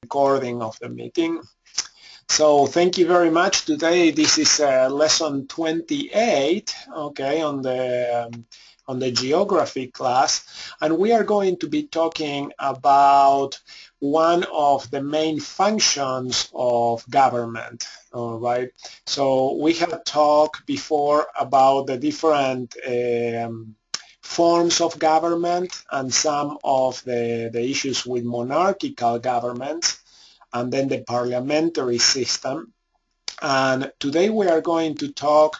recording of the meeting. So thank you very much. Today this is lesson 28, okay, on the geography class, and we are going to be talking about one of the main functions of government. All right. So we have talked before about the different forms of government and some of the issues with monarchical governments, and then the parliamentary system. And today we are going to talk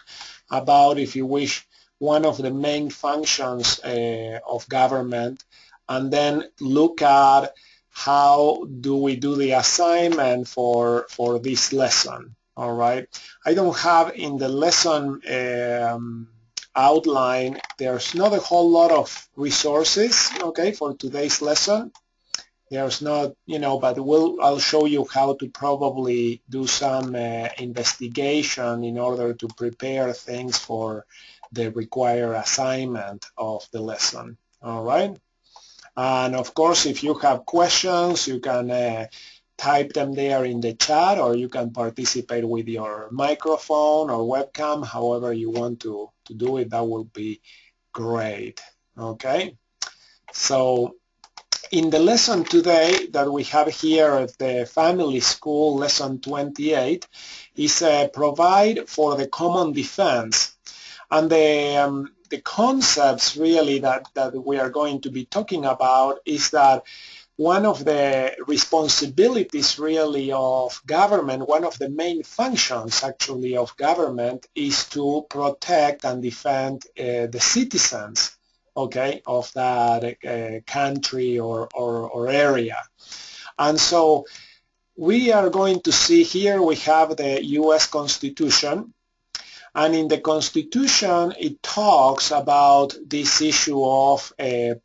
about, if you wish, one of the main functions of government, and then look at how do we do the assignment for this lesson. All right. I don't have in the lesson outline, there's not a whole lot of resources, okay, for today's lesson. There's not, but I'll show you how to probably do some investigation in order to prepare things for the required assignment of the lesson. All right. And of course, if you have questions, you can type them there in the chat, or you can participate with your microphone or webcam, however you want to do it. That will be great. Okay. So in the lesson today that we have here at the family school, lesson 28, is provide for the common defense. And the concepts really that we are going to be talking about is that one of the responsibilities really of government, one of the main functions actually of government, is to protect and defend the citizens, okay, of that country or area. And so we are going to see here we have the U.S. Constitution. And in the Constitution, it talks about this issue of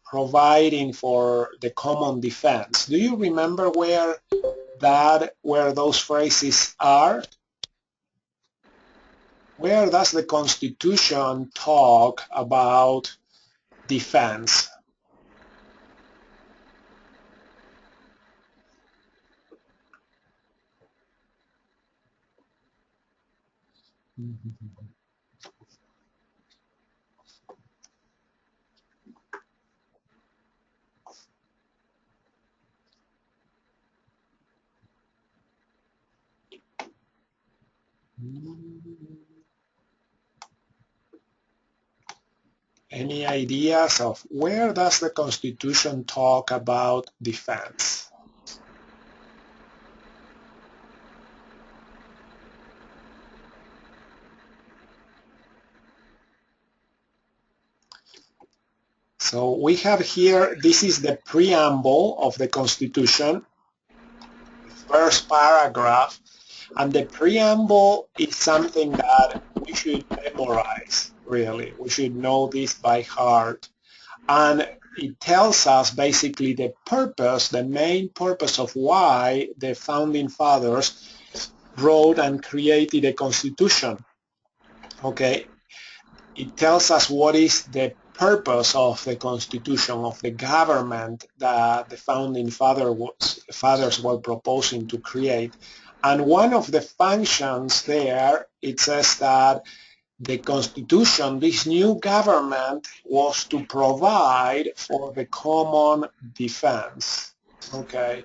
providing for the common defense. Do you remember where those phrases are? Where does the Constitution talk about defense? Any ideas of where does the Constitution talk about defense? So we have here, this is the preamble of the Constitution, first paragraph, and the preamble is something that we should memorize, really. We should know this by heart. And it tells us basically the purpose, the main purpose of why the founding fathers wrote and created a constitution. Okay, it tells us what is the purpose of the constitution, of the government that the founding fathers were proposing to create. And one of the functions there, it says that the Constitution, this new government, was to provide for the common defense. Okay.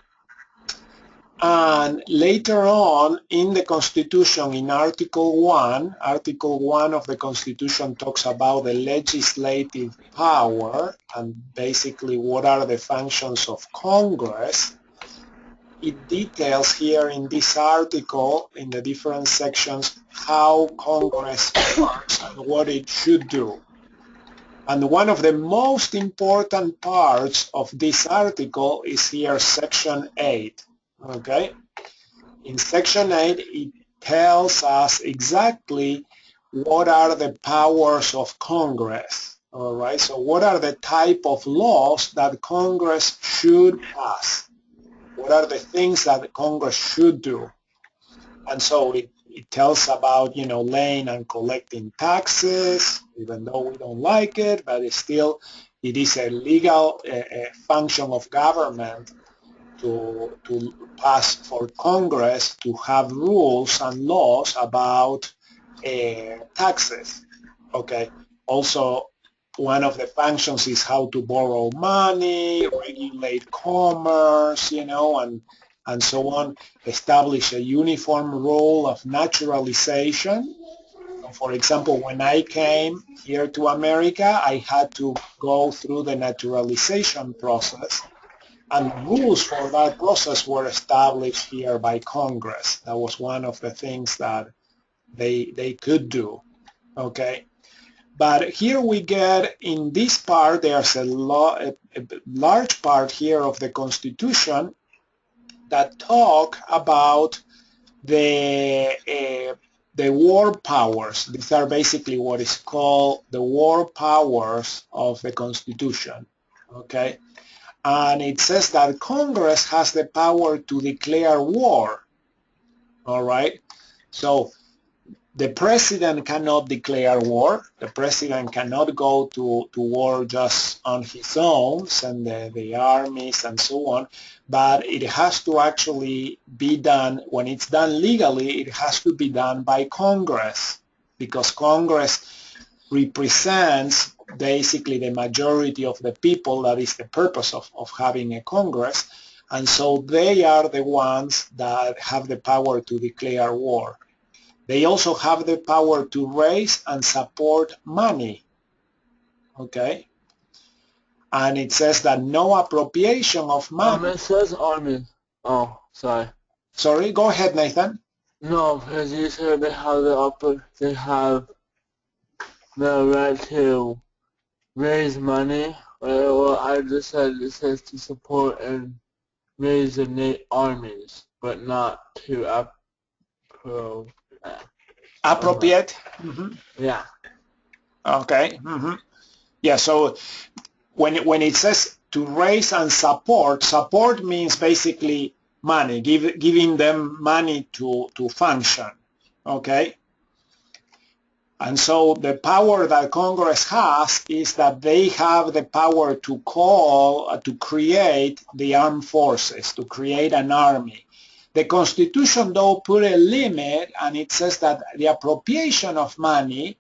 And later on in the Constitution, in Article 1 of the Constitution talks about the legislative power and basically what are the functions of Congress. It details here in this article, in the different sections, how Congress works and what it should do. And one of the most important parts of this article is here, Section 8. Okay? In Section 8, it tells us exactly what are the powers of Congress. All right? So what are the type of laws that Congress should pass? What are the things that Congress should do? And so it tells about, laying and collecting taxes, even though we don't like it, but it is a legal function of government to pass for Congress to have rules and laws about taxes. Okay. Also, one of the functions is how to borrow money, regulate commerce, and so on, establish a uniform rule of naturalization. So for example, when I came here to America, I had to go through the naturalization process, and rules for that process were established here by Congress. That was one of the things that they could do. Okay. But here we get, in this part, there's a large part here of the Constitution that talk about the war powers. These are basically what is called the war powers of the Constitution. Okay? And it says that Congress has the power to declare war. All right? So the president cannot declare war. The president cannot go to war just on his own, send the armies and so on. But it has to actually be done, when it's done legally, it has to be done by Congress, because Congress represents basically the majority of the people. That is the purpose of having a Congress. And so they are the ones that have the power to declare war. They also have the power to raise and support money, okay? And it says that no appropriation of money... It says army. Oh, sorry. Sorry, go ahead, Nathan. No, because you said they have the right to raise money. Well, I just said it says to support and raise the armies, but not to appropriate. Yeah. Okay. Yeah. So when it says to raise and support means basically money, giving them money to function. Okay. And so the power that Congress has is that they have the power to create the armed forces, to create an army. The Constitution, though, put a limit, and it says that the appropriation of money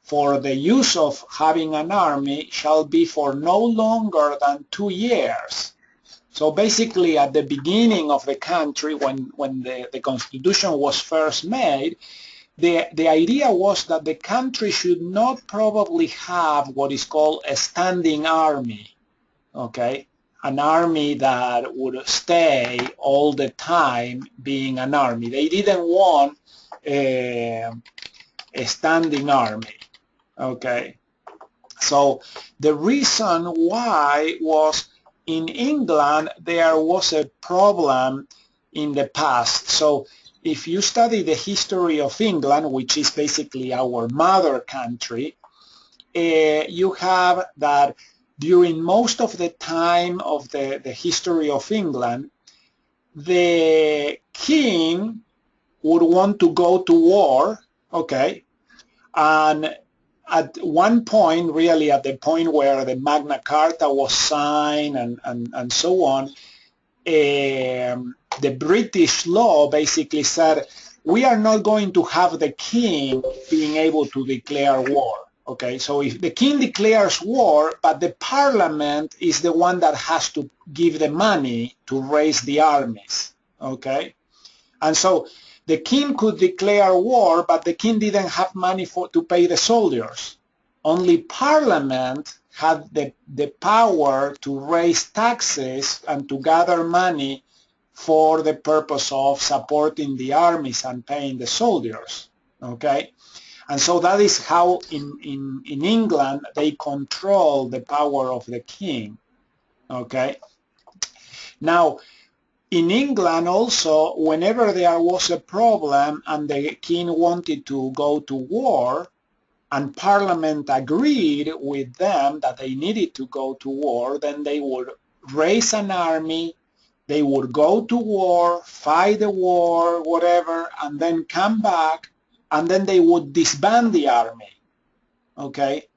for the use of having an army shall be for no longer than 2 years. So basically, at the beginning of the country, when the Constitution was first made, the idea was that the country should not probably have what is called a standing army, okay? An army that would stay all the time being an army. They didn't want a standing army, okay? So the reason why was, in England there was a problem in the past. So if you study the history of England, which is basically our mother country, you have that during most of the time of the history of England, the king would want to go to war, okay, and at one point, really at the point where the Magna Carta was signed and so on, the British law basically said, we are not going to have the king being able to declare war. Okay, so if the king declares war, but the parliament is the one that has to give the money to raise the armies. Okay, and so the king could declare war, but the king didn't have money to pay the soldiers. Only parliament had the power to raise taxes and to gather money for the purpose of supporting the armies and paying the soldiers. Okay, and so that is how in England they control the power of the king. Okay, now in England also, whenever there was a problem and the king wanted to go to war, and Parliament agreed with them that they needed to go to war, then they would raise an army, they would go to war, fight the war, whatever, and then come back, and then they would disband the army. Okay?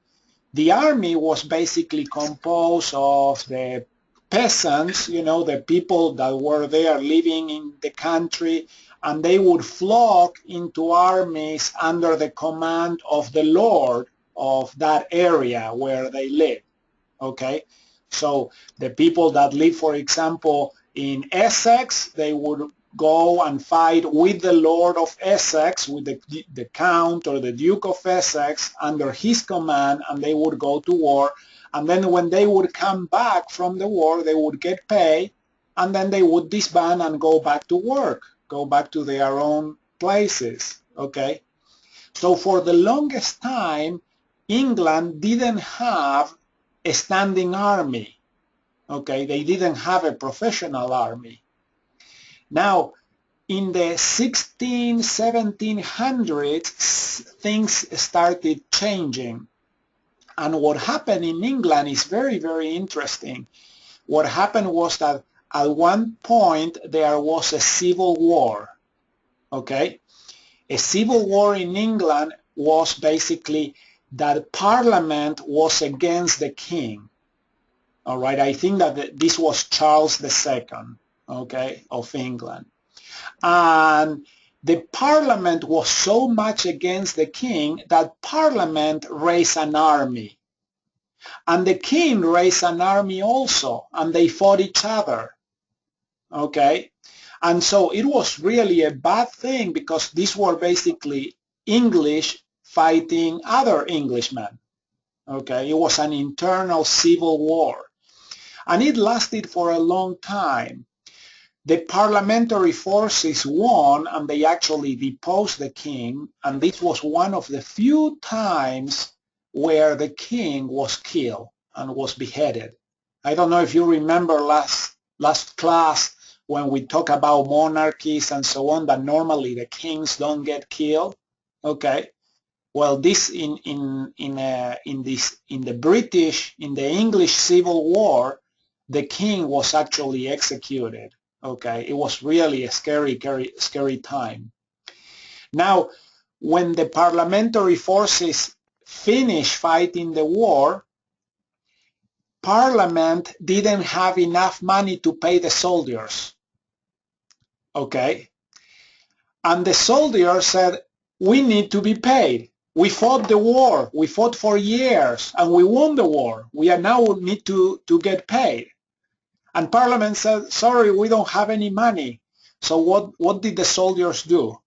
The army was basically composed of the peasants, the people that were there living in the country, and they would flock into armies under the command of the lord of that area where they live. Okay, so the people that live, for example, in Essex, they would go and fight with the Lord of Essex, with the Count or the Duke of Essex under his command, and they would go to war. And then when they would come back from the war, they would get pay, and then they would disband and go back to work, go back to their own places. Okay, so for the longest time, England didn't have a standing army. Okay, they didn't have a professional army. Now, in the 1700s, things started changing. And what happened in England is very, very interesting. What happened was that at one point there was a civil war. Okay, a civil war in England was basically that Parliament was against the king. All right, I think that this was Charles II, okay, of England. And the Parliament was so much against the king that Parliament raised an army. And the king raised an army also, and they fought each other. Okay? And so it was really a bad thing because these were basically English fighting other Englishmen. Okay? It was an internal civil war. And it lasted for a long time. The parliamentary forces won, and they actually deposed the king, and this was one of the few times where the king was killed and was beheaded. I don't know if you remember last class when we talk about monarchies and so on, that normally the kings don't get killed. Okay, well, this in the English Civil War, the king was actually executed. Okay, it was really a scary time. Now, when the parliamentary forces finished fighting the war, Parliament didn't have enough money to pay the soldiers. Okay, and the soldiers said, we need to be paid. We fought the war. We fought for years, and we won the war. We now need to get paid. And Parliament said, sorry, we don't have any money. So what did the soldiers do?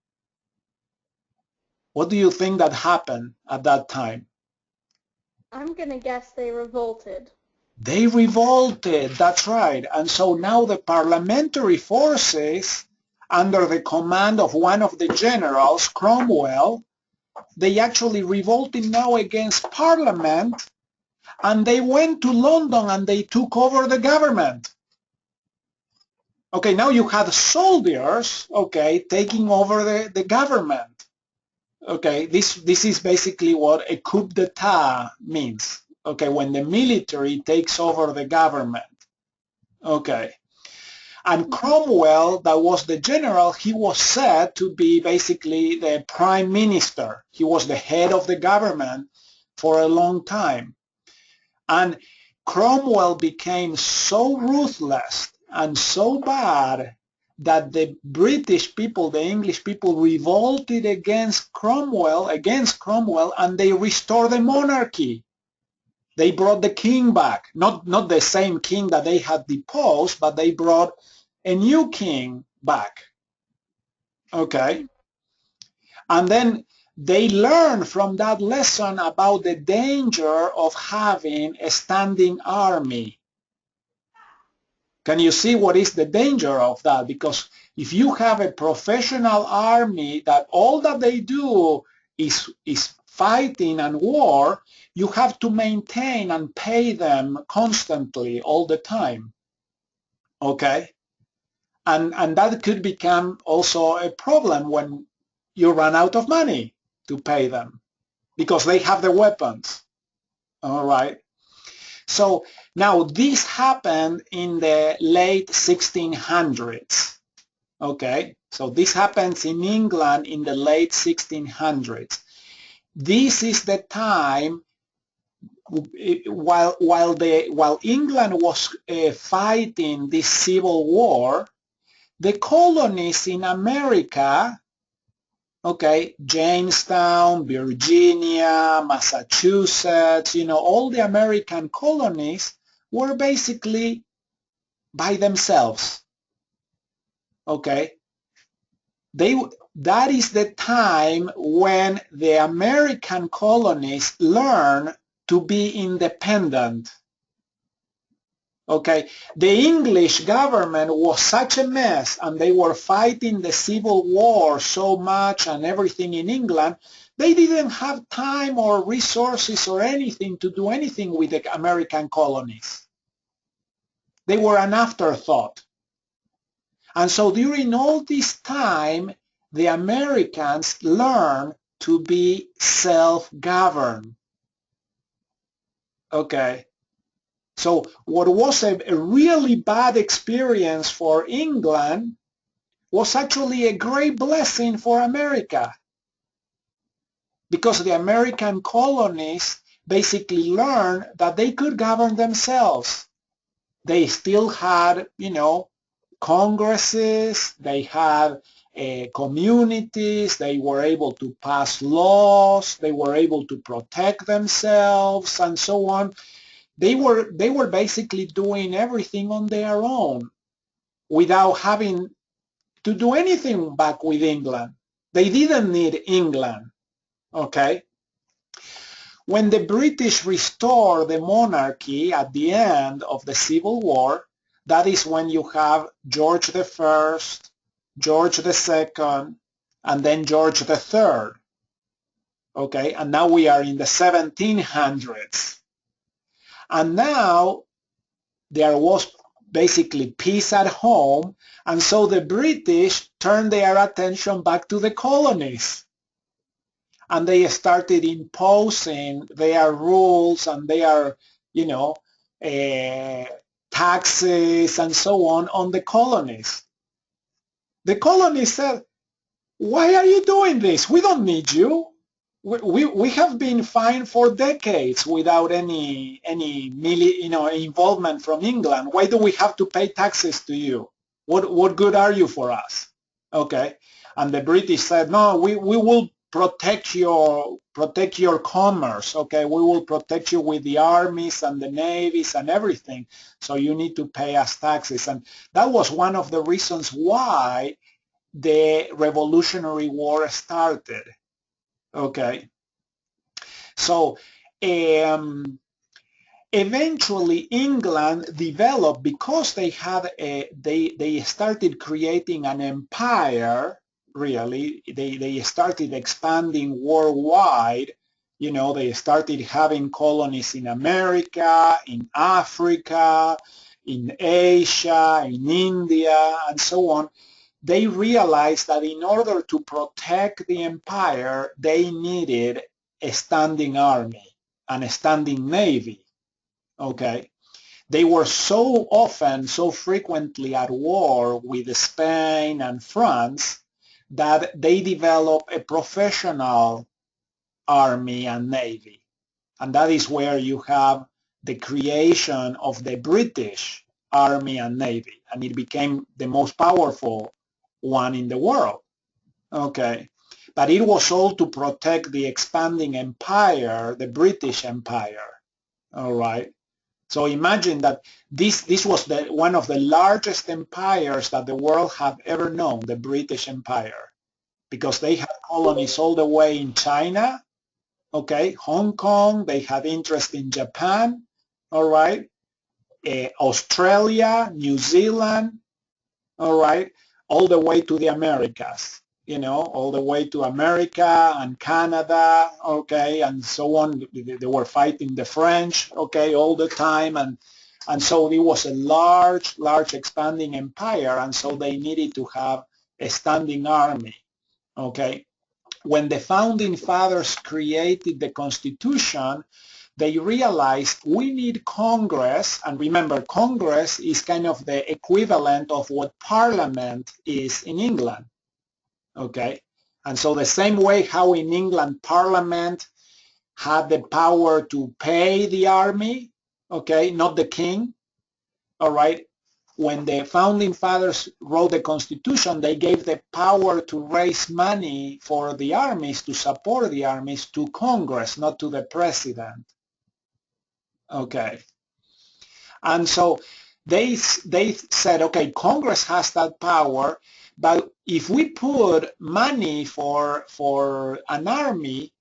What do you think that happened at that time? I'm gonna guess they revolted. They revolted, that's right. And so now the parliamentary forces, under the command of one of the generals, Cromwell, they actually revolted now against Parliament, and they went to London and they took over the government. Okay, now you had soldiers, okay, taking over the government. Okay, this is basically what a coup d'etat means. Okay, when the military takes over the government. Okay. And Cromwell, that was the general, he was said to be basically the prime minister. He was the head of the government for a long time. And Cromwell became so ruthless and so bad that the British people, the English people, revolted against Cromwell, and they restored the monarchy. They brought the king back, not the same king that they had deposed, but they brought a new king back. Okay? And then they learned from that lesson about the danger of having a standing army. Can you see what is the danger of that? Because if you have a professional army that all that they do is fighting and war, you have to maintain and pay them constantly all the time. Okay? And that could become also a problem when you run out of money to pay them because they have the weapons. All right? So now this happened in the late 1600s. Okay, so this happens in England in the late 1600s. This is the time while England was fighting this civil war, the colonies in America, okay, Jamestown, Virginia, Massachusetts, all the American colonies were basically by themselves, okay? That is the time when the American colonies learn to be independent. Okay, the English government was such a mess, and they were fighting the Civil War so much and everything in England, they didn't have time or resources or anything to do anything with the American colonies. They were an afterthought. And so during all this time, the Americans learned to be self-governed. Okay. So what was a really bad experience for England was actually a great blessing for America, because the American colonies basically learned that they could govern themselves. They still had, congresses, they had communities, they were able to pass laws, they were able to protect themselves, and so on. They were basically doing everything on their own without having to do anything back with England. They didn't need England, okay? When the British restored the monarchy at the end of the Civil War, that is when you have George I, George II, and then George III, okay? And now we are in the 1700s. And now there was basically peace at home, and so the British turned their attention back to the colonies, and they started imposing their rules and their, taxes and so on the colonies. The colonies said, why are you doing this? We don't need you. We have been fine for decades without any involvement from England. Why do we have to pay taxes to you? What good are you for us? Okay, and the British said, no, we will protect your commerce. Okay, we will protect you with the armies and the navies and everything. So you need to pay us taxes, and that was one of the reasons why the Revolutionary War started. Okay, so eventually England developed, because they had they started creating an empire. Really, they started expanding worldwide. They started having colonies in America, in Africa, in Asia, in India, and so on. They realized that in order to protect the empire, they needed a standing army and a standing navy. Okay, they were so often, so frequently at war with Spain and France that they developed a professional army and navy. And that is where you have the creation of the British Army and Navy, and it became the most powerful one in the world. Okay, but it was all to protect the expanding empire, the British Empire. All right. So imagine that this was one of the largest empires that the world had ever known, the British Empire, because they had colonies all the way in China, okay, Hong Kong, they had interest in Japan, all right, Australia, New Zealand, all right, all the way to the Americas, all the way to America and Canada, okay, and so on. They were fighting the French, okay, all the time, and so it was a large expanding empire, and so they needed to have a standing army, okay. When the founding fathers created the Constitution, they realized we need Congress, and remember, Congress is kind of the equivalent of what Parliament is in England, okay? And so the same way how in England Parliament had the power to pay the army, okay, not the king, all right? When the founding fathers wrote the Constitution, they gave the power to raise money for the armies, to support the armies, to Congress, not to the president, okay? And so they said, okay, Congress has that power, but if we put money for an army,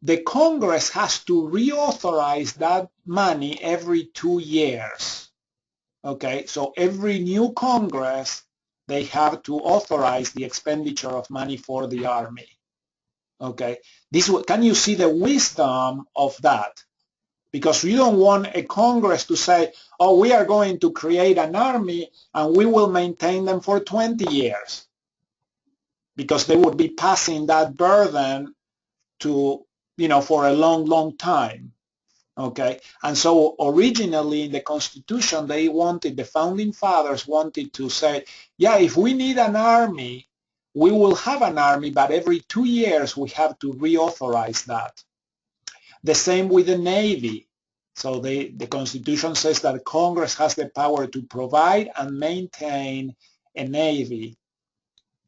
the Congress has to reauthorize that money every 2 years. Okay, so every new Congress, they have to authorize the expenditure of money for the army. Okay, can you see the wisdom of that? Because you don't want a Congress to say, oh, we are going to create an army and we will maintain them for 20 years. Because they would be passing that burden to, for a long, long time. Okay, and so originally in the Constitution, the founding fathers wanted to say, yeah, if we need an army, we will have an army, but every 2 years we have to reauthorize that. The same with the Navy. So the Constitution says that Congress has the power to provide and maintain a Navy.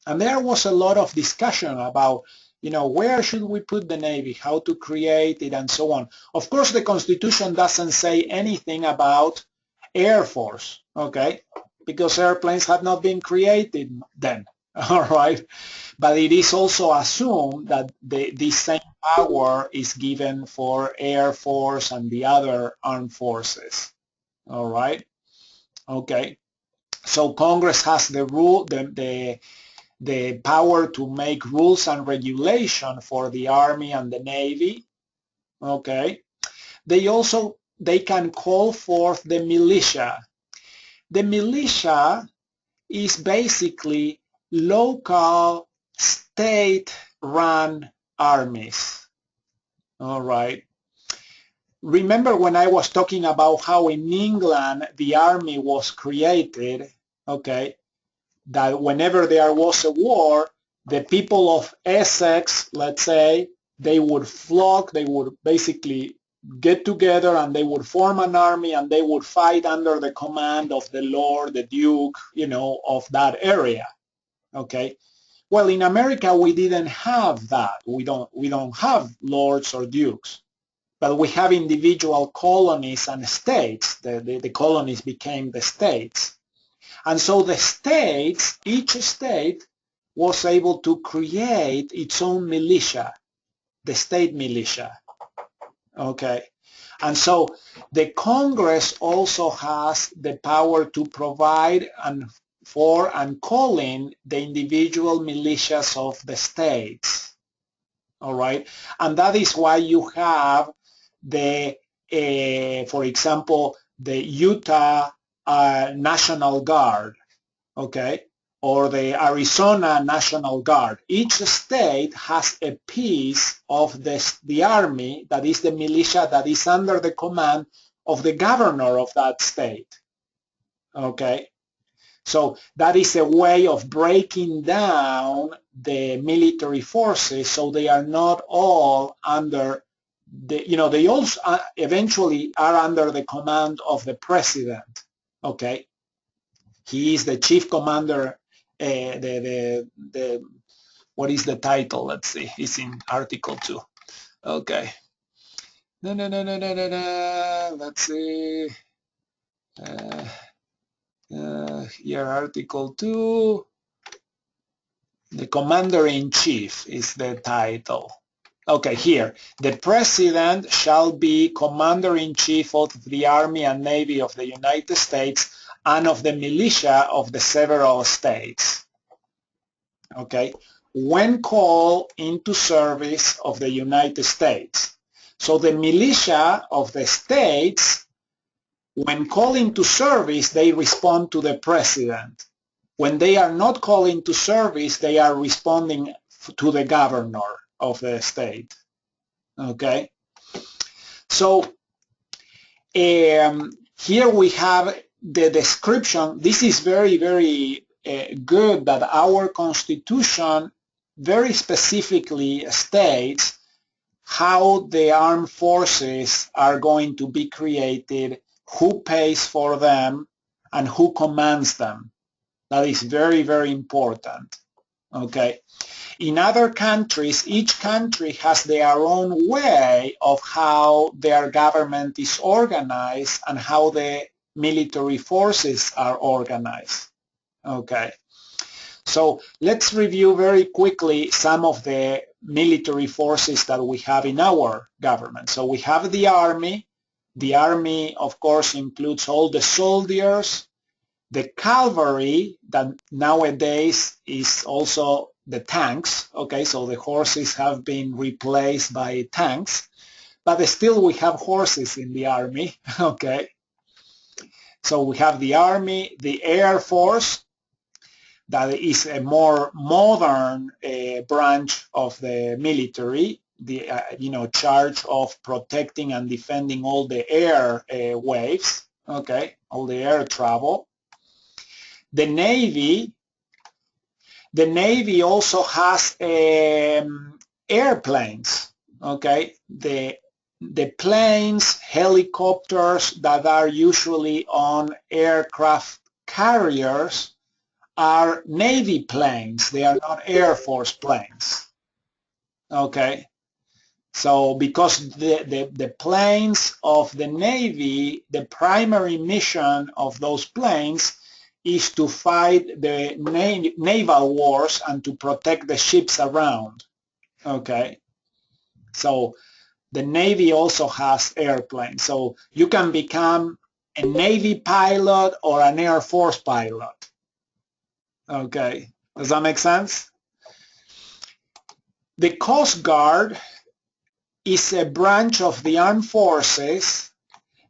And there was a lot of discussion about, where should we put the Navy, how to create it, and so on. Of course, the Constitution doesn't say anything about Air Force, okay, because airplanes had not been created then, all right? But it is also assumed that this same power is given for Air Force and the other armed forces, all right? Okay, so Congress has the power to make rules and regulation for the Army and the Navy, okay? They can call forth the militia. The militia is basically local state-run armies, all right? Remember when I was talking about how in England the army was created, okay? That whenever there was a war, the people of Essex, let's say, they would flock, they would basically get together and they would form an army and they would fight under the command of the Lord, the Duke, of that area. Okay. Well, in America, we didn't have that. We don't have lords or dukes, but we have individual colonies and states. The colonies became the states. And so the states, each state was able to create its own militia, the state militia, okay? And so the Congress also has the power to provide for and call in the individual militias of the states, all right? And that is why you have for example, the Utah National Guard, okay, or the Arizona National Guard. Each state has a piece of the army, that is the militia, that is under the command of the governor of that state, okay? So that is a way of breaking down the military forces so they are not all under they also eventually are under the command of the president, okay? He is the chief commander. What is the title? Let's see. It's in Article 2. Okay. No. Let's see. Here, Article 2. The Commander-in-Chief is the title. Okay, here. The President shall be Commander-in-Chief of the Army and Navy of the United States and of the militia of the several states, okay, when called into service of the United States. So the militia of the states, when called into service, they respond to the president. When they are not called into service, they are responding to the governor of the state, okay? So here we have the description. This is very, very good that our Constitution very specifically states how the armed forces are going to be created, who pays for them, and who commands them. That is very, very important. Okay. In other countries, each country has their own way of how their government is organized and how the military forces are organized. Okay. So let's review very quickly some of the military forces that we have in our government. So we have the army. The army, of course, includes all the soldiers, the cavalry that nowadays is also the tanks. Okay, so the horses have been replaced by tanks, but still we have horses in the army. Okay, so we have the army, the air force, that is a more modern branch of the military, the charge of protecting and defending all the air waves. Okay, all the air travel. The Navy also has airplanes, okay? The planes, helicopters that are usually on aircraft carriers are Navy planes. They are not Air Force planes, okay? So because the planes of the Navy, the primary mission of those planes is to fight the naval wars and to protect the ships around. Okay, so the Navy also has airplanes. So you can become a Navy pilot or an Air Force pilot. Okay, does that make sense? The Coast Guard is a branch of the armed forces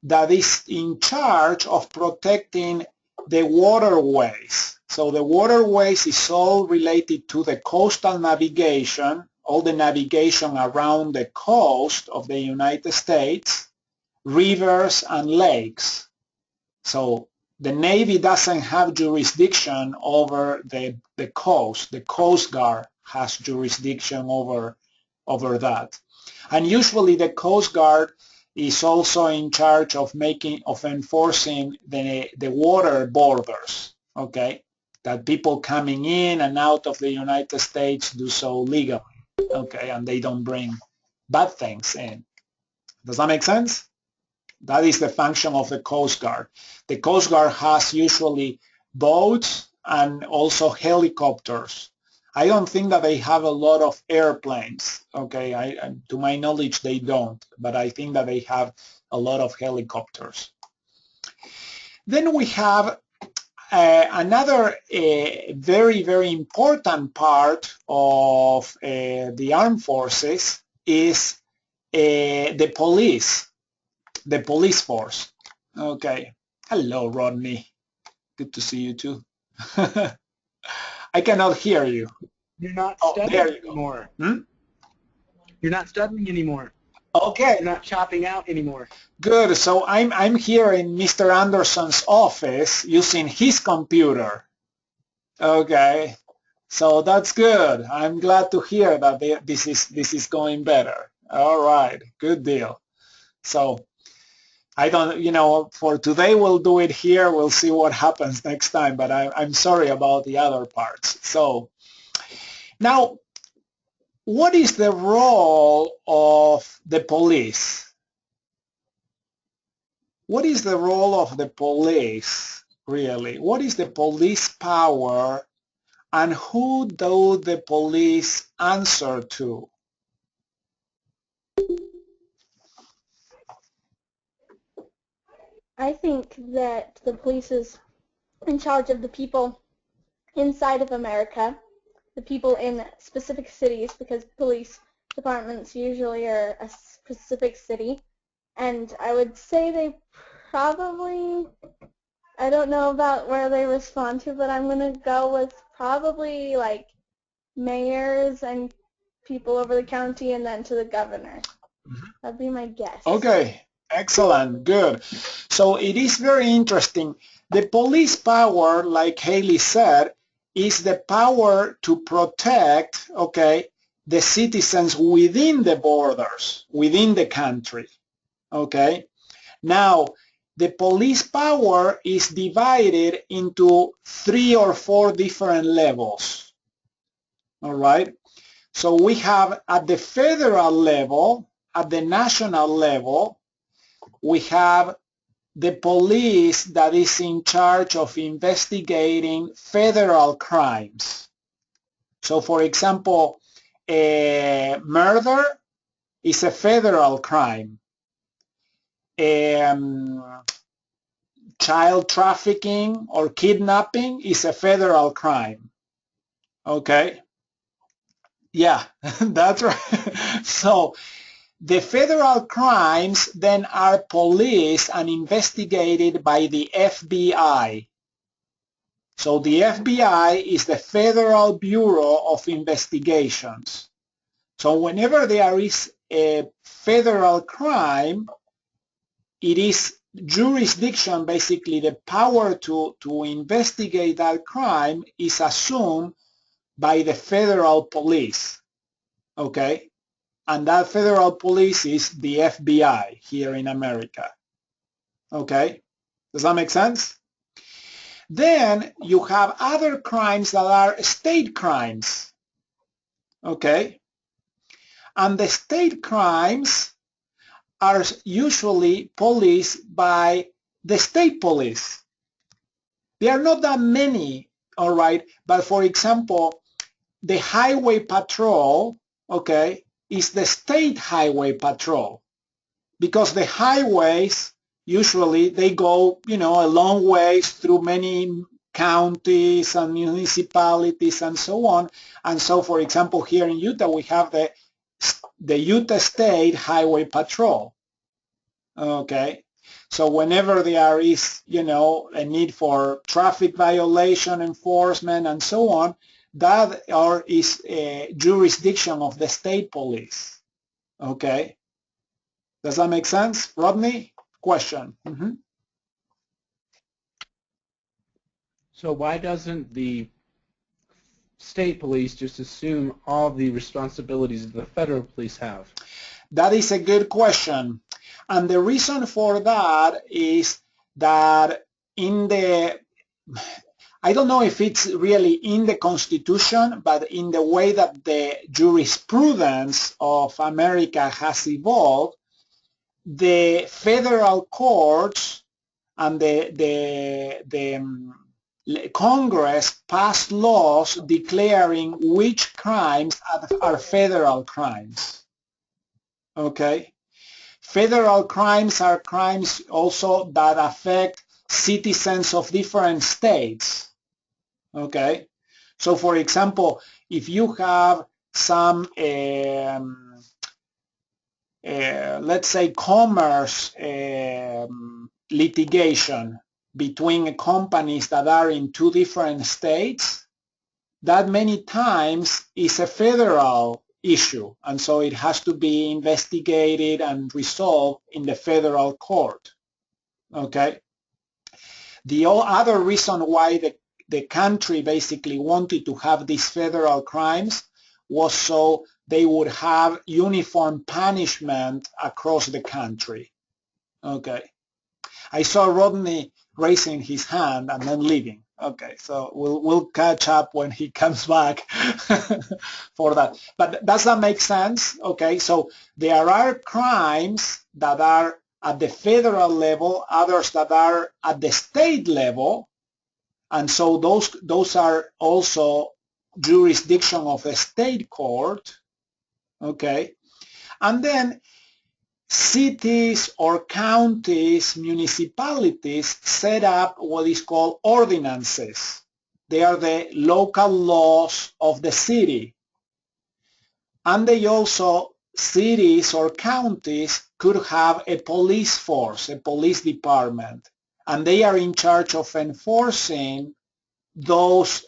that is in charge of protecting the waterways. So the waterways is all related to the coastal navigation, all the navigation around the coast of the United States, rivers and lakes. So the Navy doesn't have jurisdiction over the coast. The Coast Guard has jurisdiction over that. And usually the Coast Guard is also in charge of enforcing the water borders, okay? That people coming in and out of the United States do so legally, okay? And they don't bring bad things in. Does that make sense? That is the function of the Coast Guard. The Coast Guard has usually boats and also helicopters. I don't think that they have a lot of airplanes. Okay, to my knowledge, they don't, but I think that they have a lot of helicopters. Then we have another very, very important part of the armed forces is the police force. Okay. Hello, Rodney. Good to see you too. I cannot hear you. You're not Oh, studying there you go. anymore. Hmm? You're not studying anymore. Okay. You're not chopping out anymore. Good. So I'm here in Mr. Anderson's office using his computer. Okay. So that's good. I'm glad to hear that this is going better. All right. Good deal. So I don't, for today we'll do it here. We'll see what happens next time, but I'm sorry about the other parts. So now, what is the role of the police? What is the role of the police, really? What is the police power, and who do the police answer to? I think that the police is in charge of the people inside of America, the people in specific cities, because police departments usually are a specific city. And I would say they probably, I don't know about where they respond to, but I'm going to go with probably like mayors and people over the county and then to the governor. That'd be my guess. Okay, excellent, good. So it is very interesting. The police power, like Haley said, is the power to protect, okay, the citizens within the borders, within the country. Okay? Now, the police power is divided into 3 or 4 different levels. All right? So we have at the federal level, at the national level, we have the police that is in charge of investigating federal crimes. So for example, murder is a federal crime. Child trafficking or kidnapping is a federal crime. Okay? Yeah, that's right. So the federal crimes then are policed and investigated by the FBI. So the FBI is the Federal Bureau of Investigations. So whenever there is a federal crime, it is jurisdiction, basically the power to investigate that crime is assumed by the federal police. Okay? And that federal police is the FBI here in America. Okay? Does that make sense? Then you have other crimes that are state crimes. Okay? And the state crimes are usually policed by the state police. There are not that many, all right? But for example, the highway patrol, okay, is the state highway patrol, because the highways usually they go, a long ways through many counties and municipalities and so on. And so, for example, here in Utah, we have the Utah State Highway Patrol. Okay, so whenever there is, a need for traffic violation enforcement and so on, that is a jurisdiction of the state police. Okay, does that make sense, Rodney? Question. So why doesn't the state police just assume all the responsibilities that the federal police have? That is a good question. And the reason for that is that I don't know if it's really in the Constitution, but in the way that the jurisprudence of America has evolved, the federal courts and the Congress passed laws declaring which crimes are federal crimes. Okay? Federal crimes are crimes also that affect citizens of different states. Okay? So for example, if you have some let's say commerce litigation between companies that are in 2 different states, that many times is a federal issue, and so it has to be investigated and resolved in the federal court. Okay? The other reason why the country basically wanted to have these federal crimes was so they would have uniform punishment across the country. Okay. I saw Rodney raising his hand and then leaving. Okay, so we'll catch up when he comes back for that. But does that make sense? Okay, so there are crimes that are at the federal level, others that are at the state level, and so those are also jurisdiction of a state court. Okay, and then cities or counties, municipalities set up what is called ordinances. They are the local laws of the city. And they also, cities or counties could have a police force, a police department, and they are in charge of enforcing those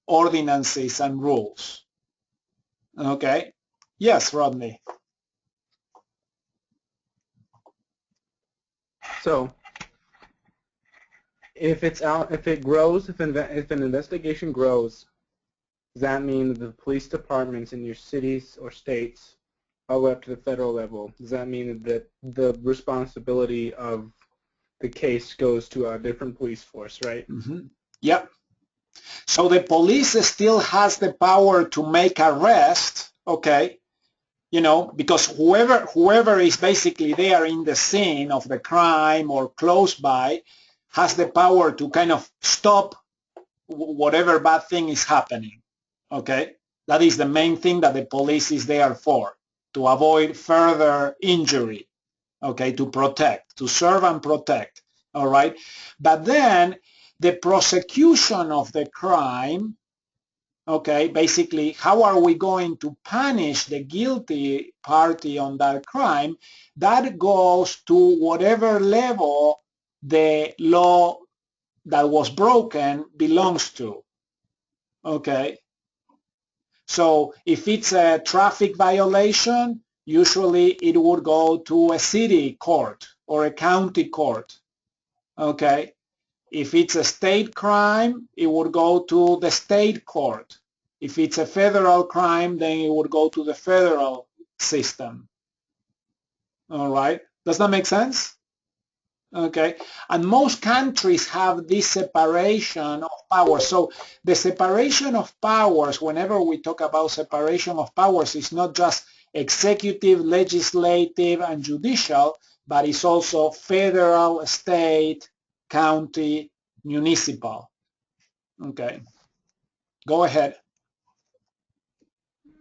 ordinances and rules. Okay? Yes, Rodney. So if an investigation grows does that mean that the police departments in your cities or states, all the way up to the federal level, does that mean that the responsibility of the case goes to a different police force, right? Mm-hmm. Yep. So the police still has the power to make arrest, okay? You know, because whoever is basically there in the scene of the crime or close by has the power to kind of stop whatever bad thing is happening, okay? That is the main thing that the police is there for, to avoid further injury, okay, to protect, to serve and protect, all right? But then the prosecution of the crime, okay, basically how are we going to punish the guilty party on that crime, that goes to whatever level the law that was broken belongs to, okay? So if it's a traffic violation, usually it would go to a city court or a county court, okay? If it's a state crime, it would go to the state court. If it's a federal crime, then it would go to the federal system. All right? Does that make sense? Okay. And most countries have this separation of powers. So the separation of powers, whenever we talk about separation of powers, is not just executive, legislative, and judicial, but it's also federal, state, county, municipal. Okay. Go ahead.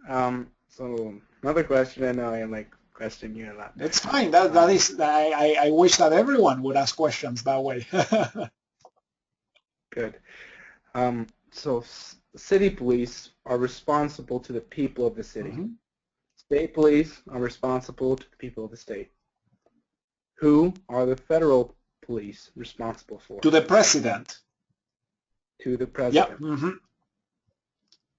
So another question, I know I am like questioning you a lot. It's fine. That is. I wish that everyone would ask questions that way. Good. So city police are responsible to the people of the city. Mhm. State police are responsible to the people of the state. Who are the federal police responsible for? To the president. To the Yeah. president. Mm-hmm.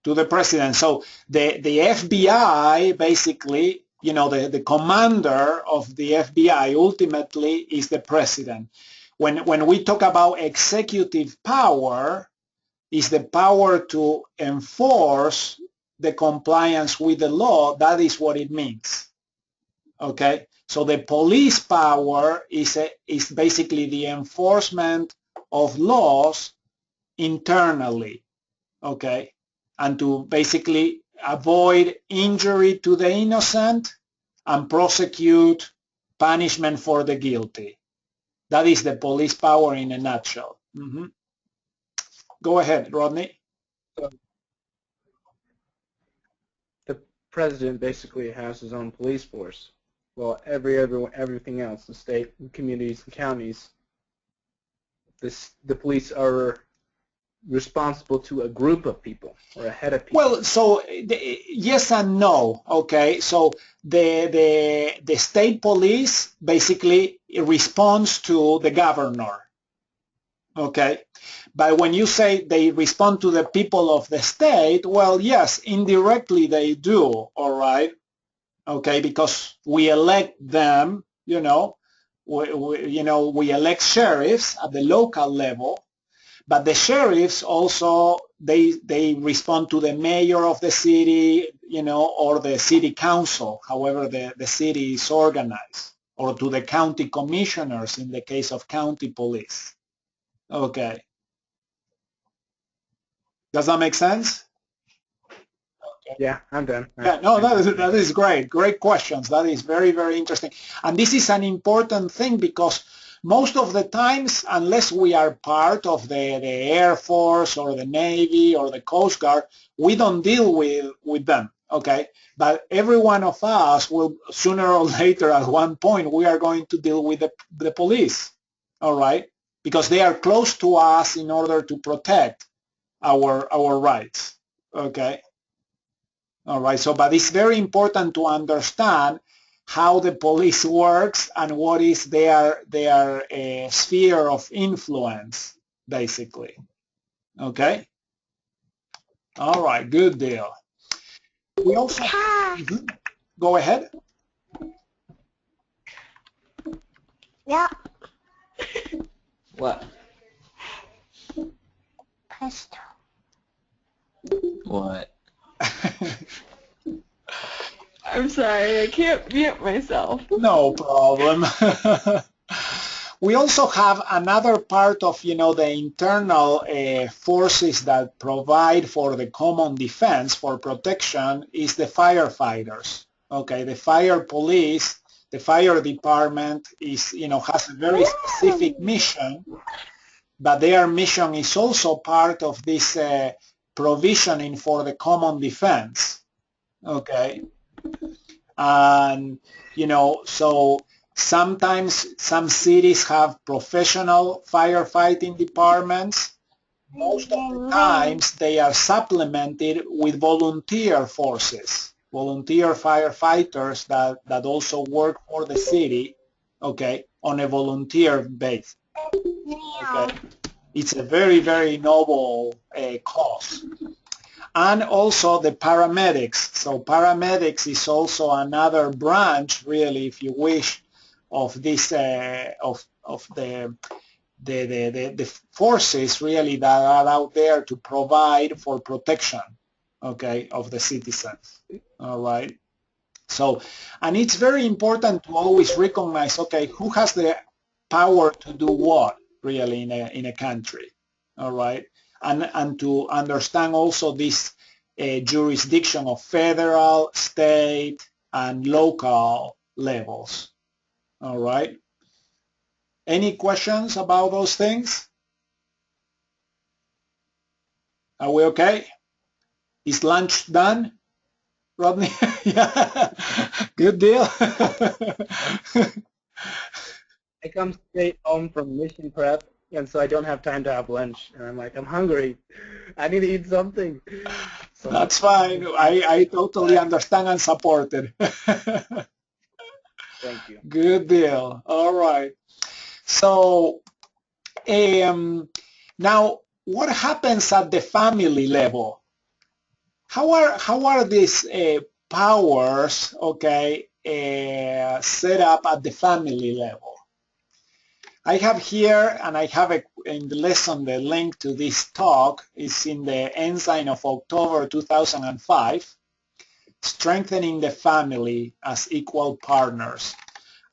To the president. So the FBI basically, you know, the commander of the FBI ultimately is the president. When we talk about executive power, is the power to enforce the compliance with the law. That is what it means. Okay? So the police power is basically the enforcement of laws internally. Okay? And to basically avoid injury to the innocent and prosecute punishment for the guilty. That is the police power in a nutshell. Mm-hmm. Go ahead, Rodney. The president basically has his own police force. Well, everything else, the state, communities, and counties, the police are responsible to a group of people or a head of people. Well, so yes and no. Okay, so the state police basically responds to the governor. Okay, but when you say they respond to the people of the state, well, yes, indirectly they do. All right. Okay, because we elect them. You know, we elect sheriffs at the local level. But the sheriffs also, they respond to the mayor of the city, you know, or the city council, however the city is organized, or to the county commissioners in the case of county police. Okay. Does that make sense? Yeah, I'm done. Yeah, no, that is great. Great questions. That is very, very interesting. And this is an important thing because most of the times, unless we are part of the Air Force or the Navy or the Coast Guard, we don't deal with them, okay? But every one of us will, sooner or later, at one point, we are going to deal with the police, all right? Because they are close to us in order to protect our rights, okay? All right, so but it's very important to understand how the police works and what is their sphere of influence, basically. Okay? All right, good deal. We also... Mm-hmm. Go ahead. Yeah. What? Pesto. What? I'm sorry, I can't mute myself. No problem. We also have another part of, the internal forces that provide for the common defense, for protection, is the firefighters. Okay, the fire police, the fire department is, has a very specific mission, but their mission is also part of this provisioning for the common defense. Okay, and so sometimes some cities have professional firefighting departments. Most of the times they are supplemented with volunteer forces, volunteer firefighters that also work for the city, okay, on a volunteer base. Okay, it's a very, very noble cause. And also the paramedics. So paramedics is also another branch, really, if you wish, of this of the forces really that are out there to provide for protection, okay, of the citizens. All right. So, and it's very important to always recognize, okay, who has the power to do what really in a country. All right. And to understand also this jurisdiction of federal, state, and local levels. All right. Any questions about those things? Are we okay? Is lunch done, Rodney? Yeah. Good deal. I come straight home from mission prep, and so I don't have time to have lunch. And I'm like, I'm hungry. I need to eat something. So That's fine. I totally understand and support it. thank you. Good deal. All right. So now, what happens at the family level? How are these powers, okay, set up at the family level? I have here, and I have in the lesson the link to this talk. It's in the Ensign of October 2005, Strengthening the Family as Equal Partners.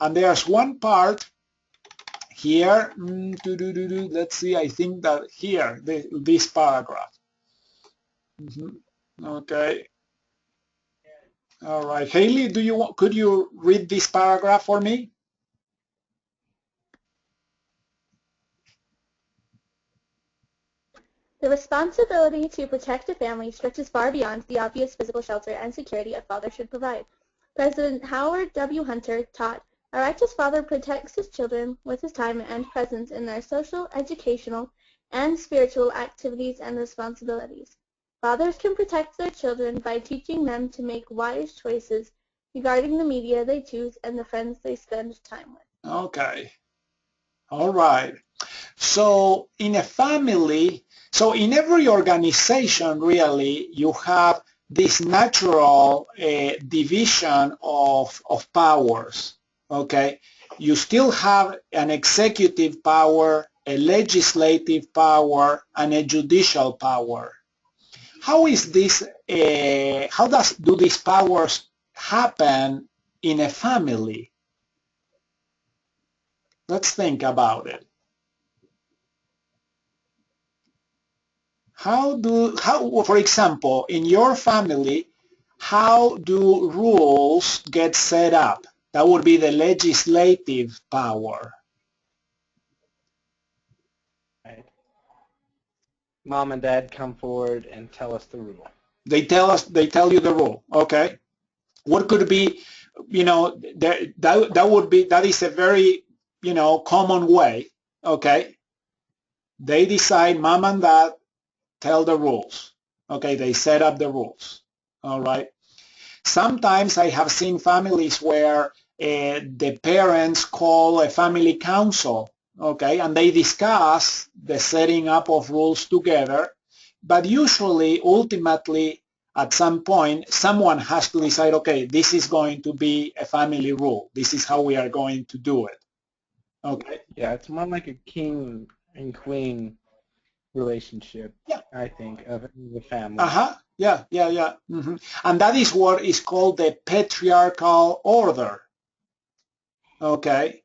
And there's one part here, let's see, I think that here, this paragraph. Okay. All right. Haley, could you read this paragraph for me? The responsibility to protect a family stretches far beyond the obvious physical shelter and security a father should provide. President Howard W. Hunter taught, "A righteous father protects his children with his time and presence in their social, educational, and spiritual activities and responsibilities. Fathers can protect their children by teaching them to make wise choices regarding the media they choose and the friends they spend time with." Okay. All right. So in a family, so in every organization, really, you have this natural division of powers, okay? You still have an executive power, a legislative power, and a judicial power. How is this, do these powers happen in a family? Let's think about it. For example, in your family, how do rules get set up? That would be the legislative power. Right. Mom and Dad come forward and tell us the rule. They tell you the rule. Okay. What could be, that is a very, common way. Okay. They decide, mom and dad tell the rules. Okay. They set up the rules. All right. Sometimes I have seen families where the parents call a family council, okay, and they discuss the setting up of rules together, but usually, ultimately, at some point, someone has to decide, okay, this is going to be a family rule. This is how we are going to do it. Okay. Yeah, it's more like a king and queen relationship, Yeah. I think, of the family. Uh-huh. Yeah. Mm-hmm. And that is what is called the patriarchal order. Okay.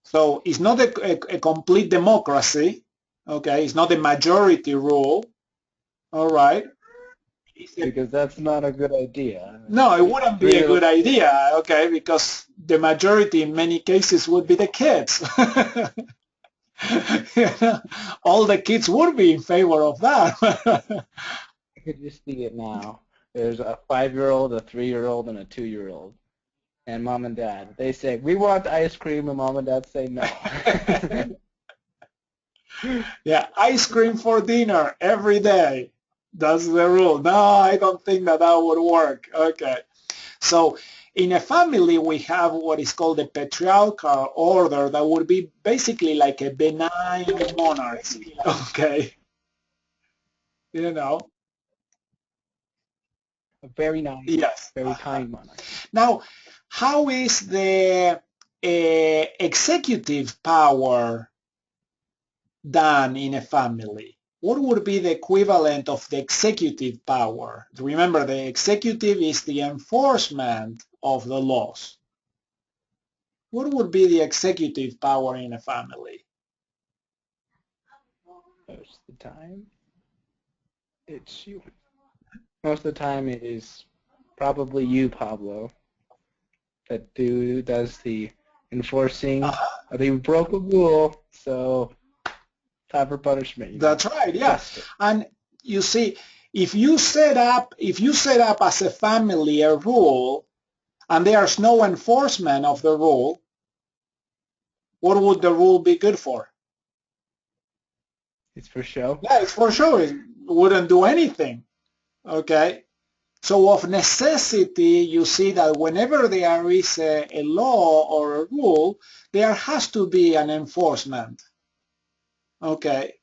So it's not a complete democracy. Okay. It's not a majority rule. All right. Because that's not a good idea. No, it wouldn't be Three a of the good idea, okay, because the majority in many cases would be the kids. All the kids would be in favor of that. I could just see it now. There's a 5-year-old, a 3-year-old, and a 2-year-old. And mom and dad, they say, we want ice cream, and mom and dad say no. Yeah, ice cream for dinner every day. That's the rule. No, I don't think that would work. Okay. So in a family, we have what is called the patriarchal order that would be basically like a benign monarchy. Okay. You know? A very nice, Yes. very kind monarch. Now, how is the executive power done in a family? What would be the equivalent of the executive power? Remember, the executive is the enforcement of the laws. What would be the executive power in a family? Most of the time, it's you. Most of the time, it is probably you, Pablo, that does the enforcing. You broke a rule, so time for punishment. That's right, yeah. And you see, if you set up as a family a rule and there's no enforcement of the rule, what would the rule be good for? It's for show. Yeah, it's for sure. It wouldn't do anything. Okay. So of necessity, you see that whenever there is a law or a rule, there has to be an enforcement. Okay.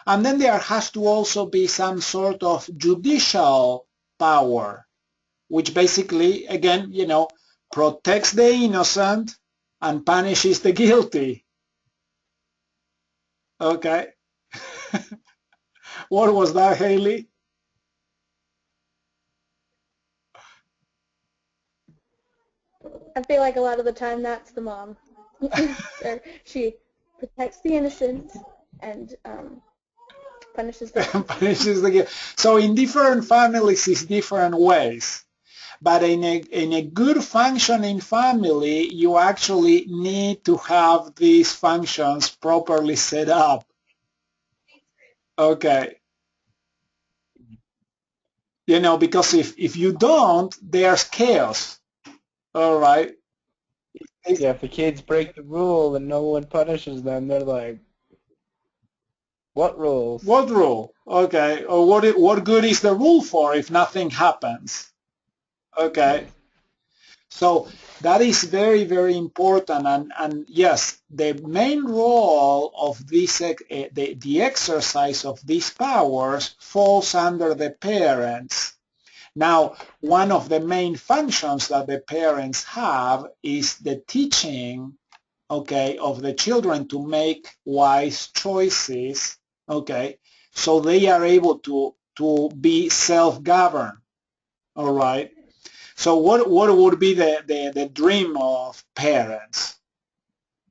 And then there has to also be some sort of judicial power, which basically, again, protects the innocent and punishes the guilty. Okay. What was that, Haley? I feel like a lot of the time that's the mom. She protects the innocent and punishes the guilty. Punishes the guilty. So in different families, it's different ways. But in a good functioning family, you actually need to have these functions properly set up. Okay. Because if you don't, there's chaos. All right. Yeah, if the kids break the rule and no one punishes them, they're like, what rules? What rule? Okay. Or what good is the rule for if nothing happens? Okay. So that is very, very important. And yes, the main role of this, the exercise of these powers falls under the parents. Now, one of the main functions that the parents have is the teaching, okay, of the children to make wise choices, okay, so they are able to be self-governed, all right? So what would be the dream of parents?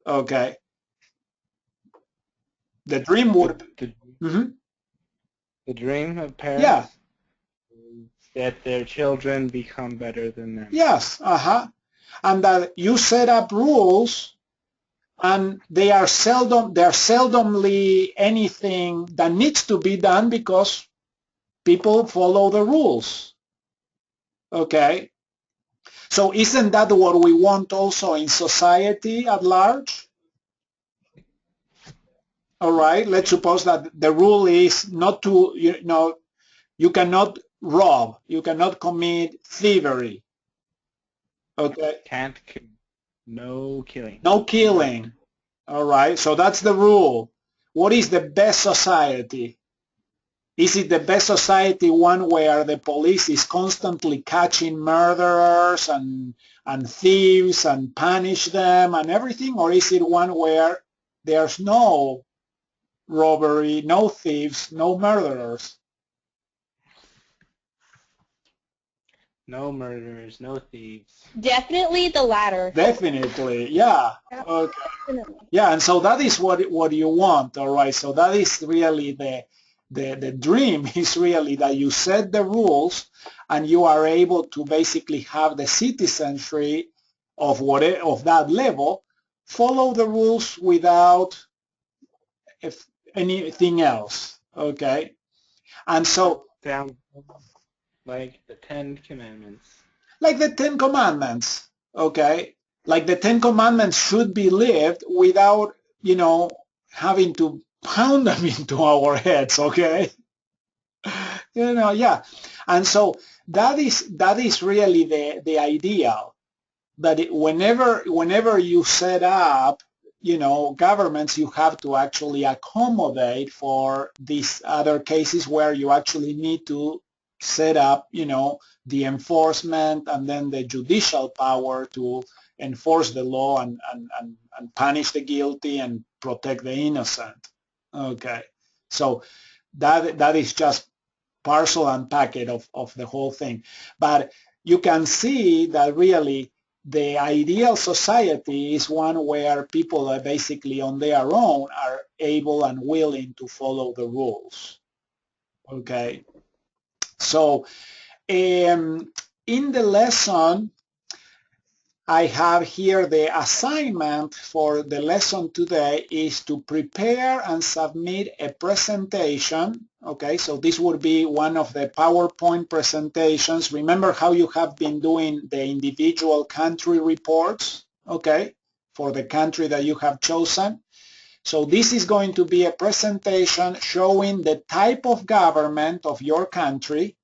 Okay. The dream would The dream of parents yeah. is that their children become better than them. Yes, and that you set up rules and they're seldomly anything that needs to be done because people follow the rules. Okay. So isn't that what we want also in society at large? All right, let's suppose that the rule is not to, you cannot rob, you cannot commit thievery. Okay. Can't kill. No killing. No killing. All right, so that's the rule. What is the best society? Is it the best society one where the police is constantly catching murderers and thieves and punish them and everything? Or is it one where there's no robbery, no thieves, no murderers. No murderers, no thieves. Definitely the latter. Definitely, yeah. Yep. Okay. Definitely. Yeah, and so that is what you want, all right? So that is really the dream is really that you set the rules and you are able to basically have the citizenry of of that level follow the rules without anything else, okay? And so Down like the Ten Commandments. like the Ten Commandments, okay? Like the Ten Commandments should be lived without, having to pound them into our heads, okay? Yeah. And so that is really the ideal, that whenever you set up, governments, you have to actually accommodate for these other cases where you actually need to set up, the enforcement and then the judicial power to enforce the law and punish the guilty and protect the innocent. Okay. So that is just parcel and packet of the whole thing. But you can see that really the ideal society is one where people are basically on their own are able and willing to follow the rules. Okay. So in the lesson, I have here the assignment for the lesson today is to prepare and submit a presentation. Okay, so this would be one of the PowerPoint presentations. Remember how you have been doing the individual country reports, okay, for the country that you have chosen. So this is going to be a presentation showing the type of government of your country,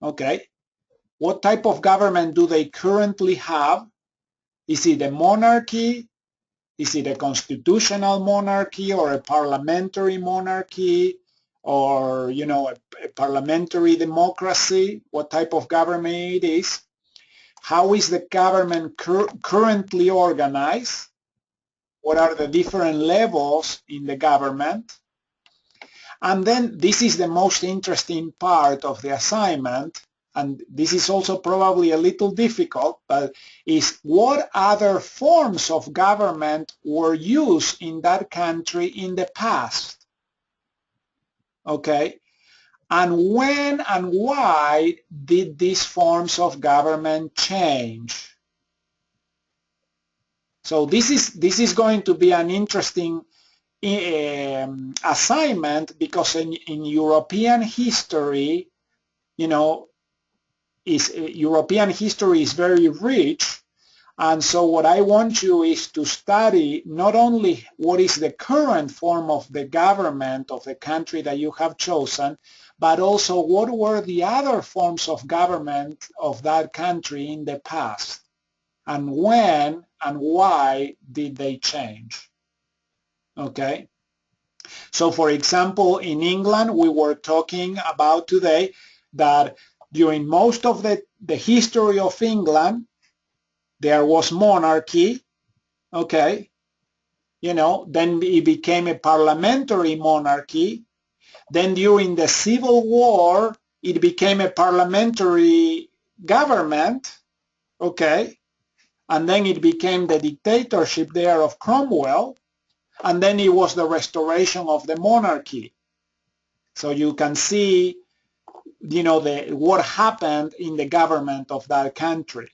okay. What type of government do they currently have? Is it a monarchy? Is it a constitutional monarchy or a parliamentary monarchy or, a parliamentary democracy? What type of government it is? How is the government currently organized? What are the different levels in the government? And then this is the most interesting part of the assignment, and this is also probably a little difficult, but is what other forms of government were used in that country in the past? Okay? And when and why did these forms of government change? So this is going to be an interesting assignment because in European history, European history is very rich, and so what I want you is to study not only what is the current form of the government of the country that you have chosen, but also what were the other forms of government of that country in the past, and when and why did they change. Okay? So for example, in England, we were talking about today that during most of the history of England, there was monarchy, okay? Then it became a parliamentary monarchy. Then during the Civil War, it became a parliamentary government, okay? And then it became the dictatorship there of Cromwell. And then it was the restoration of the monarchy. So you can see, what happened in the government of that country.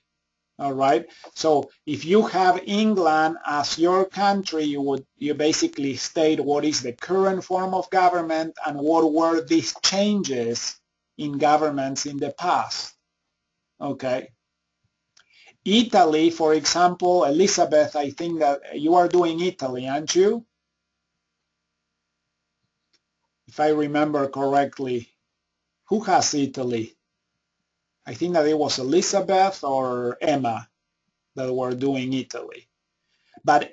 All right. So if you have England as your country, you basically state what is the current form of government and what were these changes in governments in the past. Okay. Italy, for example, Elizabeth, I think that you are doing Italy, aren't you? If I remember correctly, who has Italy? I think that it was Elizabeth or Emma that were doing Italy. But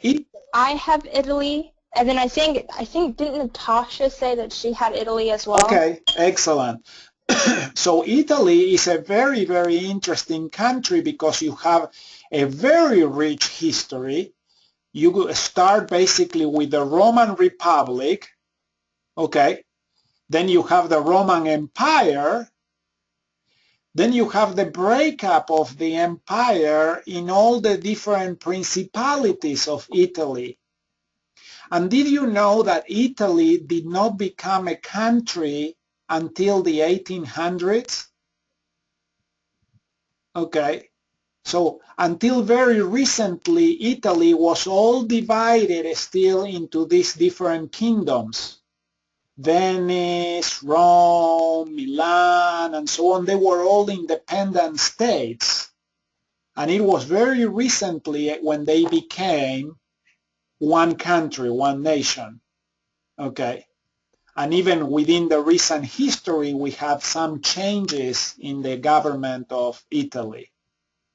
I have Italy, and then I think didn't Natasha say that she had Italy as well? Okay, excellent. So Italy is a very, very interesting country because you have a very rich history. You start basically with the Roman Republic, Okay, then you have the Roman Empire. Then you have the breakup of the empire in all the different principalities of Italy. And did you know that Italy did not become a country until the 1800s? Okay, so until very recently, Italy was all divided still into these different kingdoms. Venice, Rome, Milan, and so on, they were all independent states. And it was very recently when they became one country, one nation. Okay. And even within the recent history, we have some changes in the government of Italy.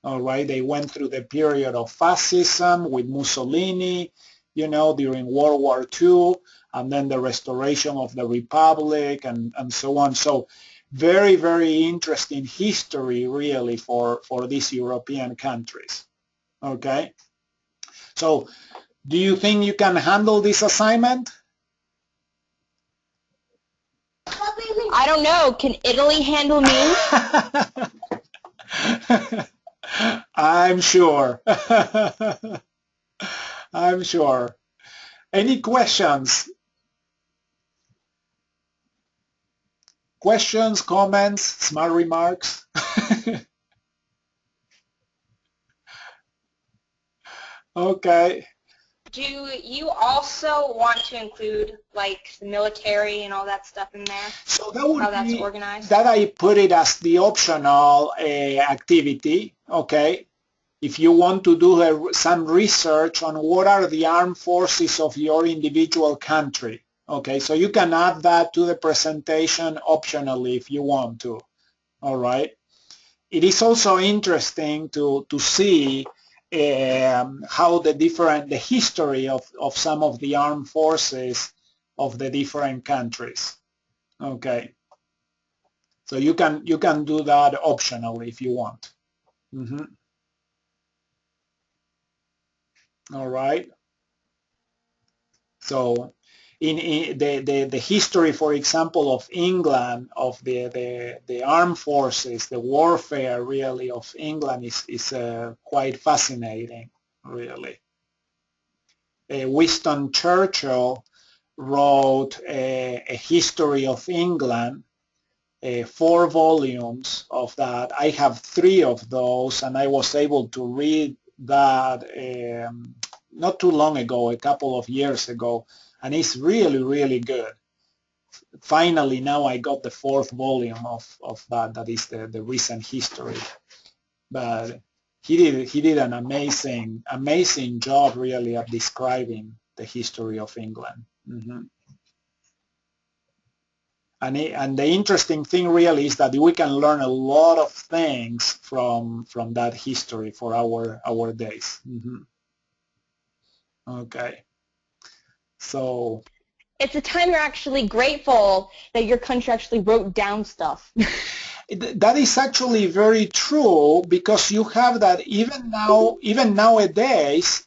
All right. They went through the period of fascism with Mussolini, during World War II, and then the restoration of the Republic and so on. So very, very interesting history really for these European countries. Okay. So do you think you can handle this assignment? I don't know. Can Italy handle me? I'm sure. I'm sure. Any questions? Questions, comments, smart remarks? Okay. Do you also want to include like the military and all that stuff in there? So that would How that's be organized? that I put it as the optional activity. Okay. If you want to do some research on what are the armed forces of your individual country. Okay, so you can add that to the presentation optionally if you want to. All right. It is also interesting to see how the history of some of the armed forces of the different countries. Okay. So you can do that optionally if you want. All right. So in the history, for example, of England, of the armed forces, the warfare really of England is quite fascinating, really. Winston Churchill wrote a history of England, 4 volumes of that. I have 3 of those, and I was able to read that not too long ago, a couple of years ago, and it's really, really good. Finally, now I got the 4th volume of that is the recent history. But he did an amazing job really at describing the history of England. And the interesting thing really is that we can learn a lot of things from that history for our days. Okay. So It's a time you're actually grateful that your country actually wrote down stuff. that is actually very true, because you have that even nowadays,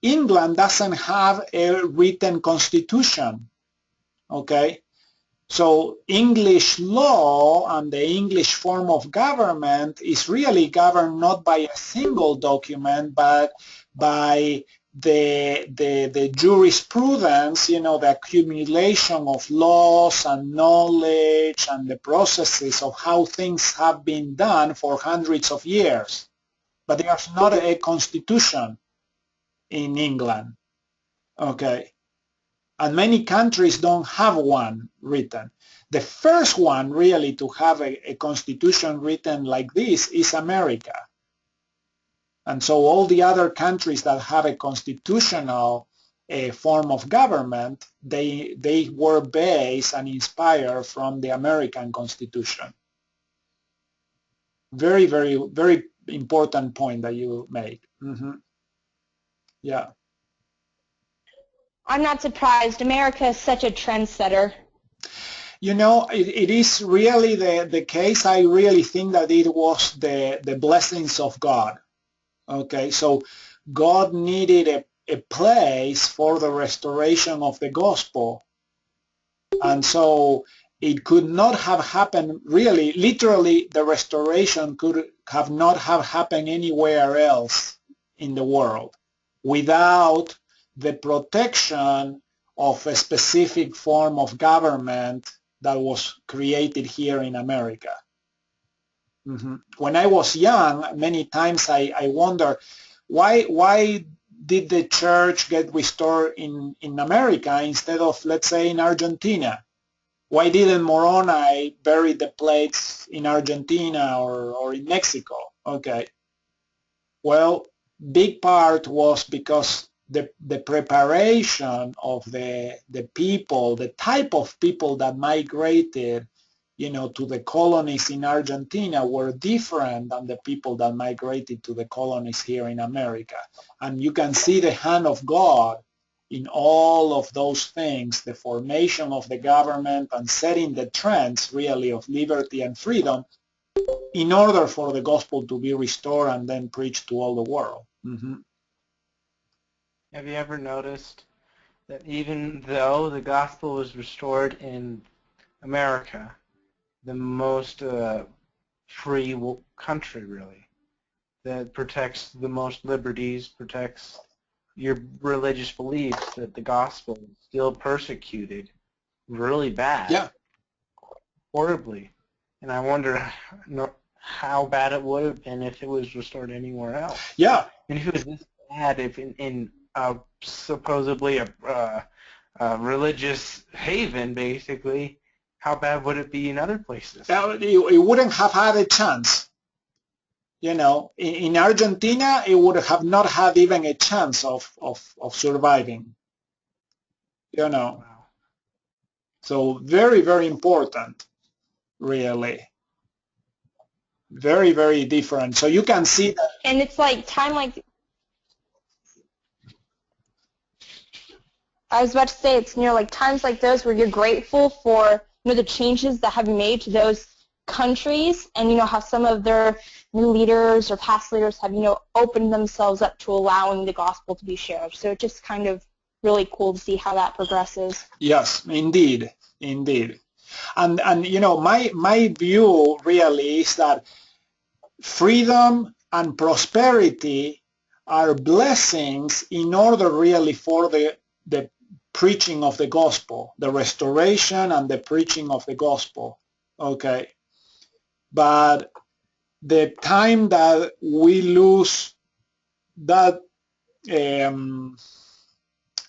England doesn't have a written constitution. Okay. So English law and the English form of government is really governed not by a single document, but by the jurisprudence, the accumulation of laws and knowledge and the processes of how things have been done for hundreds of years. But there's not a constitution in England. Okay. And many countries don't have one written. The first one really to have a constitution written like this is America. And so all the other countries that have a constitutional form of government, they were based and inspired from the American Constitution. Very, very, very important point that you made. Yeah. I'm not surprised. America is such a trendsetter. It is really the case. I really think that it was the blessings of God. Okay, so God needed a place for the restoration of the gospel. And so it could not have happened really, literally the restoration could have not have happened anywhere else in the world without the protection of a specific form of government that was created here in America. When I was young, many times I wonder why did the church get restored in America instead of, let's say, in Argentina? Why didn't Moroni bury the plates in Argentina or in Mexico? Okay. Well, big part was because the preparation of the people, the type of people that migrated, to the colonies in Argentina were different than the people that migrated to the colonies here in America. And you can see the hand of God in all of those things, the formation of the government and setting the trends really of liberty and freedom in order for the gospel to be restored and then preached to all the world. Have you ever noticed that even though the gospel was restored in America, the most free country really, that protects the most liberties, protects your religious beliefs, that the gospel is still persecuted really bad, Yeah. horribly. And I wonder how bad it would have been if it was restored anywhere else. Yeah. And if it was this bad, if in supposedly a religious haven, basically, how bad would it be in other places? It wouldn't have had a chance. In Argentina, it would have not had even a chance of surviving. Wow. So very, very important, really. Very, very different. So you can see that. And it's like I was about to say, it's like times like those where you're grateful for the changes that have been made to those countries, and how some of their new leaders or past leaders have opened themselves up to allowing the gospel to be shared. So it's just kind of really cool to see how that progresses. Yes, indeed. And my view really is that freedom and prosperity are blessings in order really for the preaching of the gospel, the restoration and the preaching of the gospel. Okay. But the time that we lose that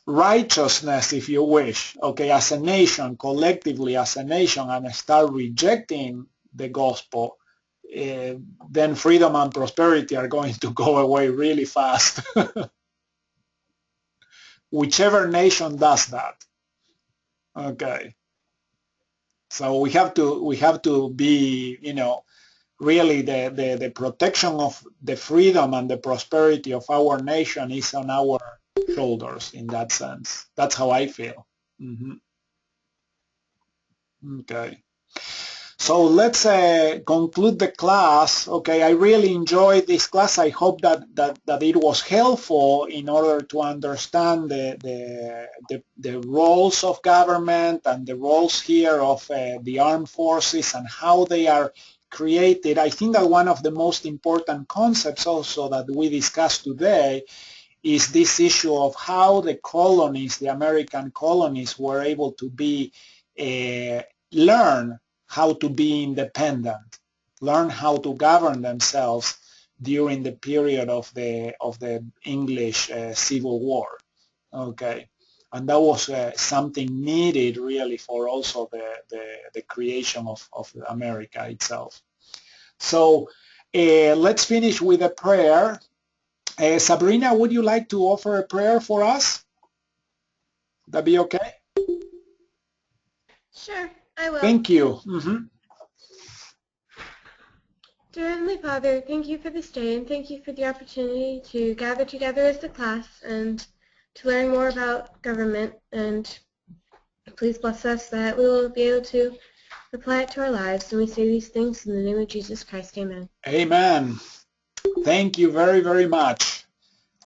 righteousness, if you wish, okay, as a nation, collectively as a nation, and start rejecting the gospel, then freedom and prosperity are going to go away really fast. Whichever nation does that. Okay. So we have to be, really the protection of the freedom and the prosperity of our nation is on our shoulders in that sense. That's how I feel. Okay. So let's conclude the class. Okay, I really enjoyed this class. I hope that it was helpful in order to understand the roles of government and the roles here of the armed forces and how they are created. I think that one of the most important concepts also that we discussed today is this issue of how the colonies, the American colonies, were able to be learn how to be independent, learn how to govern themselves during the period of the English Civil War. Okay, and that was something needed really for also the creation of America itself. So let's finish with a prayer. Sabrina, would you like to offer a prayer for us? That be okay? Sure, I will. Thank you. Dear Heavenly Father, thank you for this day, and thank you for the opportunity to gather together as a class and to learn more about government. And please bless us that we will be able to apply it to our lives. And we say these things in the name of Jesus Christ. Amen. Amen. Thank you very, very much.